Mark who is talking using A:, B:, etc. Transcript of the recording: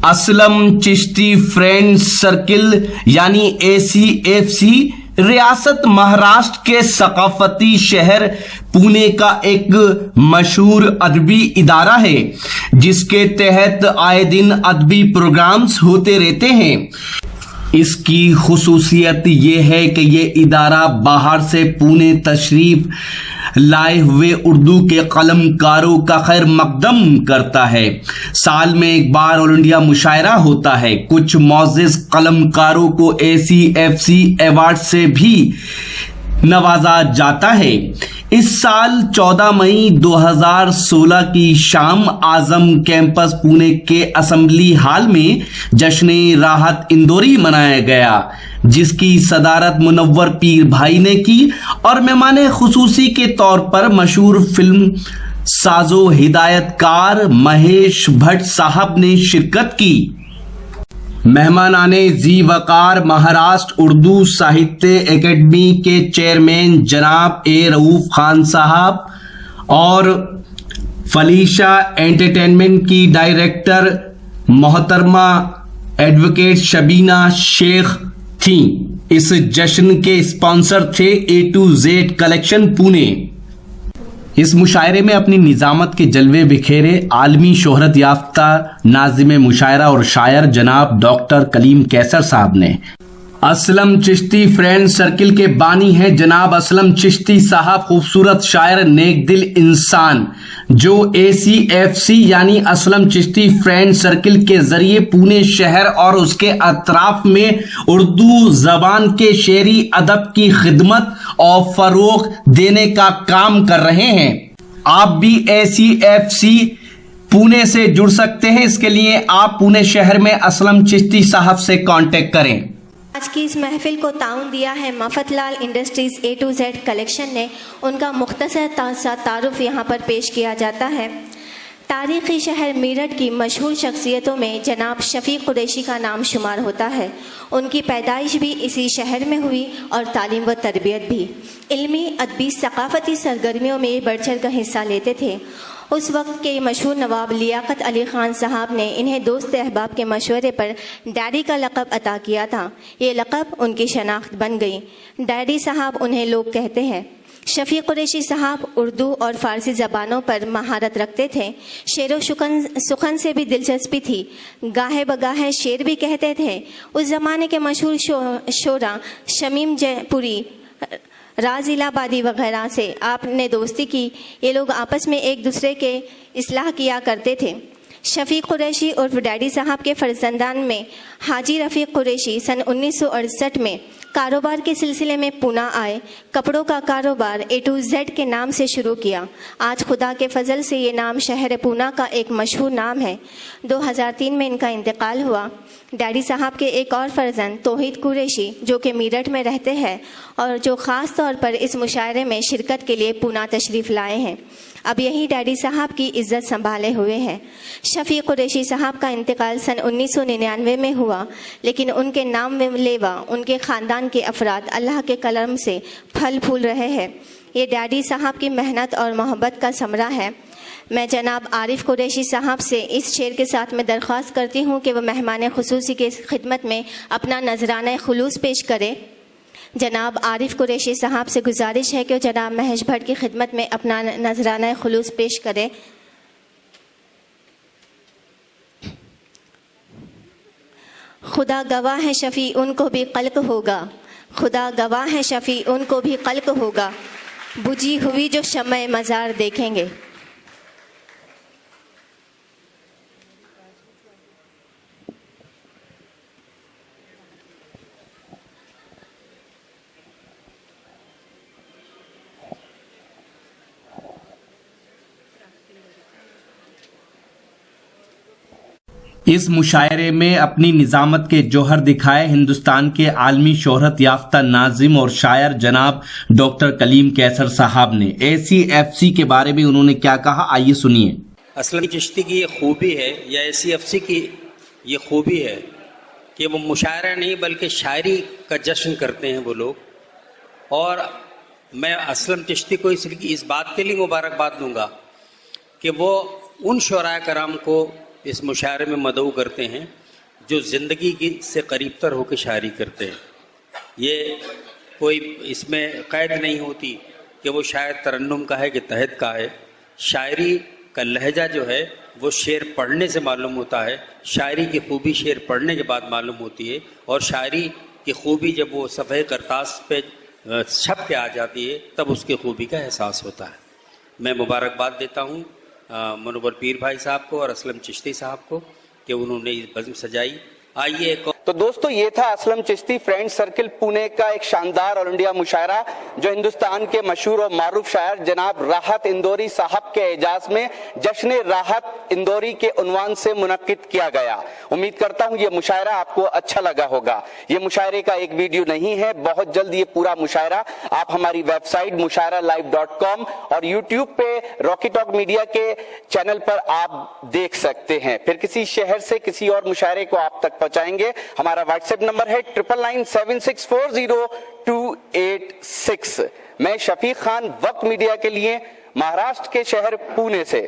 A: Aslam Chishti friend circle یعنی ACFC ریاست مہاراشٹر کے ثقافتی شہر پونے کا ایک مشہور ادبی ادارہ ہے جس کے تحت آئے دن ادبی پروگرامز ہوتے رہتے ہیں۔ اس کی خصوصیت یہ ہے کہ یہ ادارہ باہر سے پونے تشریف لائے ہوئے اردو کے قلم کاروں کا خیر مقدم کرتا ہے۔ سال میں ایک بار آل انڈیا مشاعرہ ہوتا ہے۔ کچھ معزز قلم کاروں کو ACFC ایوارڈ سے بھی نوازا جاتا ہے۔ اس سال 14 مئی 2016 کی شام اعظم کیمپس پونے کے اسمبلی ہال میں جشن راحت اندوری منایا گیا جس کی صدارت منور پیر بھائی نے کی اور مہمان خصوصی کے طور پر مشہور فلم ساز و ہدایت کار مہیش بھٹ صاحب نے شرکت کی۔ مہمانان ذی وقار مہاراشٹر اردو ساہتیہ اکیڈمی کے چیئرمین جناب A رؤوف خان صاحب اور فلیشا انٹرٹینمنٹ کی ڈائریکٹر محترمہ ایڈوکیٹ شبینہ شیخ تھیں۔ اس جشن کے اسپانسر تھے A to Z کلیکشن پونے۔ اس مشاعرے میں اپنی نظامت کے جلوے بکھیرے عالمی شہرت یافتہ ناظم مشاعرہ اور شاعر جناب ڈاکٹر کلیم کیسر صاحب نے۔ اسلم چشتی فرینڈ سرکل کے بانی ہیں جناب اسلم چشتی صاحب، خوبصورت شاعر، نیک دل انسان، جو ACFC یعنی اسلم چشتی فرینڈ سرکل کے ذریعے پونے شہر اور اس کے اطراف میں اردو زبان کے شعری ادب کی خدمت اور فروغ دینے کا کام کر رہے ہیں۔ آپ بھی ACFC پونے سے جڑ سکتے ہیں۔ اس کے لیے آپ پونے شہر میں اسلم چشتی صاحب سے کانٹیکٹ کریں۔
B: آج کی اس محفل کو تعاون دیا ہے مفت لال industries A to Z collection نے۔ ان کا مختصر سا تعارف یہاں پر پیش کیا جاتا ہے۔ تاریخی شہر میرٹھ کی مشہور شخصیتوں میں جناب شفیق قریشی کا نام شمار ہوتا ہے۔ ان کی پیدائش بھی اسی شہر میں ہوئی اور تعلیم و تربیت بھی۔ علمی، ادبی، ثقافتی سرگرمیوں میں بڑھ چڑھ کر حصہ لیتے تھے۔ اس وقت کے مشہور نواب لیاقت علی خان صاحب نے انہیں دوست احباب کے مشورے پر ڈیڈی کا لقب عطا کیا تھا۔ یہ لقب ان کی شناخت بن گئی۔ ڈیڈی صاحب انہیں لوگ کہتے ہیں۔ شفیق قریشی صاحب اردو اور فارسی زبانوں پر مہارت رکھتے تھے۔ شعر و سخن سے بھی دلچسپی تھی، گاہے بگاہے شعر بھی کہتے تھے۔ اس زمانے کے مشہور شعراء شمیم جے پوری، راز الہآبادی وغیرہ سے آپ نے دوستی کی۔ یہ لوگ آپس میں ایک دوسرے کے اصلاح کیا کرتے تھے۔ شفیق قریشی اور ڈیڈی صاحب کے فرزندان میں حاجی رفیق قریشی سن 1968 میں کاروبار کے سلسلے میں پونا آئے۔ کپڑوں کا کاروبار A to Z کے نام سے شروع کیا۔ آج خدا کے فضل سے یہ نام شہر پونا کا ایک مشہور نام ہے۔ 2003 میں ان کا انتقال ہوا۔ ڈیڈی صاحب کے ایک اور فرزند توحید قریشی جو کہ میرٹھ میں رہتے ہیں اور جو خاص طور پر اس مشاعرے میں شرکت کے لیے پونا تشریف لائے ہیں، اب یہی ڈیڈی صاحب کی عزت سنبھالے ہوئے ہیں۔ شفیق قریشی صاحب کا انتقال سن 1999 میں ہوا، لیکن ان کے نام میں لیوا ان کے خاندان کے افراد اللہ کے کرم سے پھل پھول رہے ہیں۔ یہ ڈیڈی صاحب کی محنت اور محبت کا ثمرہ ہے۔ میں جناب عارف قریشی صاحب سے اس شعر کے ساتھ میں درخواست کرتی ہوں کہ وہ مہمان خصوصی کی خدمت میں اپنا نذرانہ خلوص پیش کرے۔ جناب عارف قریشی صاحب سے گزارش ہے کہ وہ جناب مہیش بھٹ کی خدمت میں اپنا نذرانہ خلوص پیش کرے۔ خدا گواہ ہے شفیع ان کو بھی قلق ہوگا، خدا گواہ ہے شفیع ان کو بھی قلق ہوگا، بجھی ہوئی جو شمع مزار دیکھیں گے۔
A: اس مشاعرے میں اپنی نظامت کے جوہر دکھائے ہندوستان کے عالمی شہرت یافتہ ناظم اور شاعر جناب ڈاکٹر کلیم کیسر صاحب نے۔ ACFC کے بارے میں انہوں نے کیا کہا، آئیے سنیے۔
C: اسلم چشتی کی یہ خوبی ہے یا ACFC کی یہ خوبی ہے کہ وہ مشاعرہ نہیں بلکہ شاعری کا جشن کرتے ہیں وہ لوگ، اور میں اسلم چشتی کو اس بات کے لیے مبارکباد دوں گا کہ وہ ان شعراء کرام کو اس مشاعرے میں مدعو کرتے ہیں جو زندگی کی سے قریب تر ہو کے شاعری کرتے ہیں. یہ کوئی اس میں قید نہیں ہوتی کہ وہ شاعر ترنم کا ہے کہ تحت کا ہے. شاعری کا لہجہ جو ہے وہ شعر پڑھنے سے معلوم ہوتا ہے. شاعری کی خوبی شعر پڑھنے کے بعد معلوم ہوتی ہے, اور شاعری کی خوبی جب وہ صفحے کرتاس پہ چھپ کے آ جاتی ہے تب اس کی خوبی کا احساس ہوتا ہے. میں مبارکباد دیتا ہوں منور پیر بھائی صاحب کو اور اسلم چشتی صاحب کو کہ انہوں نے یہ بزم سجائی. آئیے ایک
D: تو دوستو یہ تھا اسلم چشتی فرینڈ سرکل پونے کا ایک شاندار آل انڈیا مشاعرہ جو ہندوستان کے مشہور اور معروف شاعر جناب راحت اندوری صاحب کے اعزاز میں جشن راحت اندوری کے عنوان سے منعقد کیا گیا. امید کرتا ہوں یہ مشاعرہ آپ کو اچھا لگا ہوگا. یہ مشاعرے کا ایک ویڈیو نہیں ہے, بہت جلد یہ پورا مشاعرہ آپ ہماری ویب سائٹ mushairalive.com اور یوٹیوب پہ راکی ٹاک میڈیا کے چینل پر آپ دیکھ سکتے ہیں. پھر کسی شہر سے کسی اور مشاعرے کو آپ تک پہنچائیں گے. ہمارا واٹس ایپ نمبر ہے 9997640286. میں شفیق خان وقت میڈیا کے لیے مہاراشٹر کے شہر پونے سے.